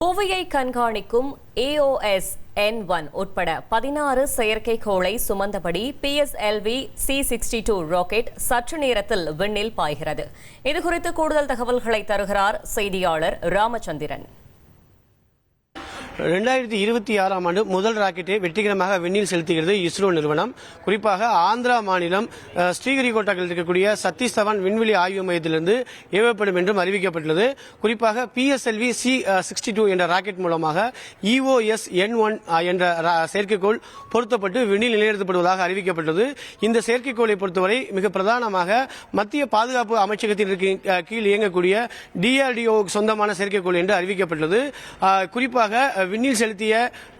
புவியை கண்காணிக்கும் AOS-N1 உட்பட 16 செயற்கைக்கோளை சுமந்தபடி PSLV C-62 ராக்கெட் சற்று நேரத்தில் விண்ணில் பாய்கிறது. இதுகுறித்து கூடுதல் தகவல்களை தருகிறார் செய்தியாளர் ராமச்சந்திரன். 2026 ஆண்டு முதல் ராக்கெட்டை வெற்றிகரமாக விண்ணில் செலுத்துகிறது இஸ்ரோ நிறுவனம். குறிப்பாக ஆந்திரா மாநிலம் ஸ்ரீஹரிகோட்டாவில் இருக்கக்கூடிய சதீஷ் தவான் விண்வெளி ஆய்வு மையத்திலிருந்து ஏவப்படும் என்றும் அறிவிக்கப்பட்டுள்ளது. குறிப்பாக PSLV C-62 என்ற ராக்கெட் மூலமாக EOS-N1 என்ற செயற்கைக்கோள் பொருத்தப்பட்டு விண்ணில் நிலைநிறுத்தப்படுவதாக அறிவிக்கப்பட்டது. இந்த செயற்கைக்கோளை பொறுத்தவரை மிக பிரதானமாக மத்திய பாதுகாப்பு அமைச்சகத்தின் கீழ் இயங்கக்கூடிய DRDO சொந்தமான செயற்கைக்கோள் என்று அறிவிக்கப்பட்டது. குறிப்பாக விண்ணில் செலுத்திய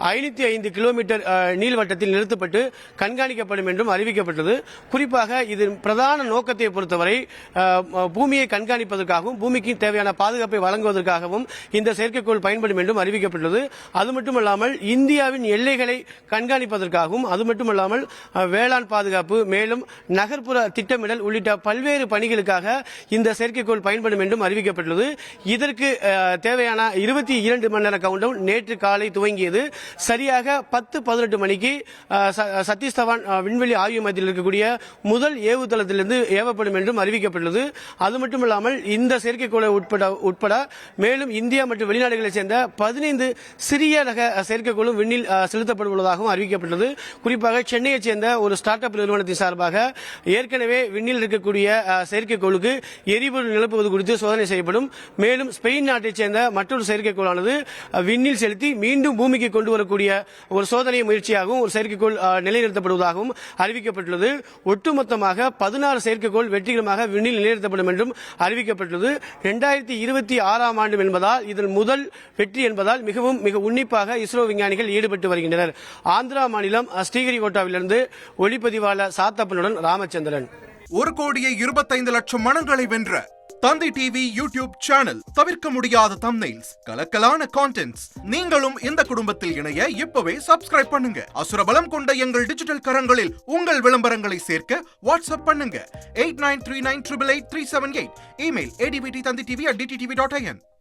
505 கிலோமீட்டர் நீள்வட்டத்தில் நிறுத்தப்பட்டு கண்காணிக்கப்படும் என்றும் அறிவிக்கப்பட்டது. குறிப்பாக இதன் பிரதான நோக்கத்தை பொறுத்தவரை பூமியை கண்காணிப்பதற்காகவும் பூமிக்கு தேவையான பாதுகாப்பை வழங்குவதற்காகவும் இந்த செயற்கைக்கோள் பயன்படும் என்றும் அறிவிக்கப்பட்டுள்ளது. அது மட்டுமல்லாமல் இந்தியாவின் எல்லைகளை கண்காணிப்பதற்காகவும் அது மட்டுமல்லாமல் வேளாண் பாதுகாப்பு மேலும் நகர்ப்புற திட்டமிடல் உள்ளிட்ட பல்வேறு பணிகளுக்காக இந்த செயற்கைக்கோள் பயன்படும் என்றும் அறிவிக்கப்பட்டுள்ளது. இதற்கு தேவையான 22 மணி நேர கவுண்டவுன் நேற்று காலை துவங்கியது. சரியாக 10-18 மணிக்கு சதீஷ் தவான் விண்வெளி ஆய்வு மையத்தில் இருக்கக்கூடிய முதல் ஏவுதளத்திலிருந்து ஏவப்படும் என்றும் அறிவிக்கப்பட்டுள்ளது. அது மட்டுமல்லாமல் இந்த செயற்கைக்கோளை உட்பட மேலும் இந்தியா மற்றும் வெளிநாடுகளைச் சேர்ந்த 15 சிறிய ரக செயற்கைக்கோளும் விண்ணில் செலுத்தப்படுவதாகவும் அறிவிக்கப்பட்டுள்ளது. குறிப்பாக சென்னையைச் சேர்ந்த ஒரு ஸ்டார்ட் அப் நிறுவனத்தின் சார்பாக ஏற்கனவே விண்ணில் இருக்கக்கூடிய செயற்கைக்கோளுக்கு எரிபொருள் நிரப்புவது குறித்து சோதனை செய்யப்படும். மேலும் ஸ்பெயின் நாட்டைச் சேர்ந்த மற்றொரு செயற்கைக்கோளானது விண்ணில் செலுத்தி மீண்டும் பூமிக்கு கொண்டு வரக்கூடிய ஒரு சோதனை முயற்சியாகவும் ஒரு செயற்கைக்கோள் நிலைநிறுத்தப்படுவதாகவும் அறிவிக்கப்பட்டுள்ளது. ஒட்டுமொத்தமாக 16 செயற்கைக்கோள் வெற்றிகரமாக விண்ணில் நிலைநிறுத்தப்படும் என்றும் அறிவிக்கப்பட்டுள்ளது. 2026 ஆண்டு என்பதால் இதன் முதல் வெற்றி என்பதால் மிக உன்னிப்பாக இஸ்ரோ விஞ்ஞானிகள் ஈடுபட்டு வருகின்றனர். ஆந்திரா மாநிலம் ஸ்ரீஹரிகோட்டாவிலிருந்து ஒளிப்பதிவாளர் சாத்தப்பனுடன் ராமச்சந்திரன். 1,25,00,000 மனங்களை வென்ற தந்தி டிவி யூடியூப் சேனல். தவிர்க்க முடியாத தம்ப்நெயில்ஸ், கலக்கலான கான்டென்ட்ஸ். நீங்களும் இந்த குடும்பத்தில் இணைய இப்பவே சப்ஸ்கிரைப் பண்ணுங்க. அசுரபலம் கொண்ட எங்கள் டிஜிட்டல் கரங்களில் உங்கள் விளம்பரங்களை சேர்க்க வாட்ஸ்அப் பண்ணுங்க 8939888378. Email advtthanditv@dttv.in.